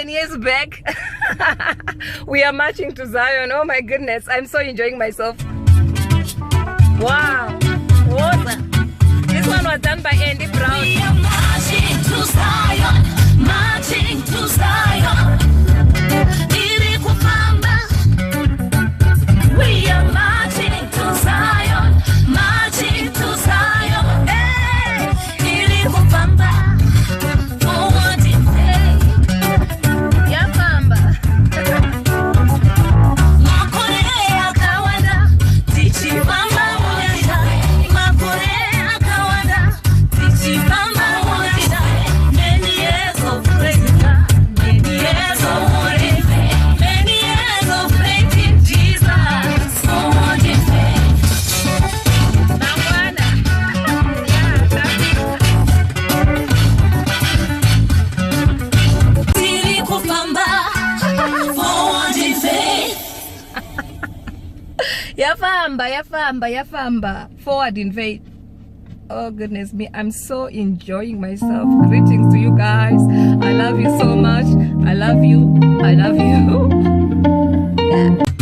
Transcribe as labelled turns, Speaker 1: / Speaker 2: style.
Speaker 1: 10 years back. We are marching to Zion. Oh my goodness, I'm so enjoying myself. Wow. Awesome. This one was done by Andy Brown.
Speaker 2: We are marching to Zion, marching to Zion. Ili kupamba. We are marching to Zion, marching to Zion. Hey, ili kupamba. Forward in faith.
Speaker 1: Ya pamba.
Speaker 2: Makorea kawanda, tichi mama wanda. Makorea kawanda, tichi mama wanda. Many years of praise, many years of worry, many years of faith in Jesus. Forward in faith.
Speaker 1: Mangwana.
Speaker 2: Ili kupamba. Forward in faith.
Speaker 1: Ya famba. Forward in faith. Oh goodness me, I'm so enjoying myself. Greetings to you guys. I love you so much. I love you. Yeah.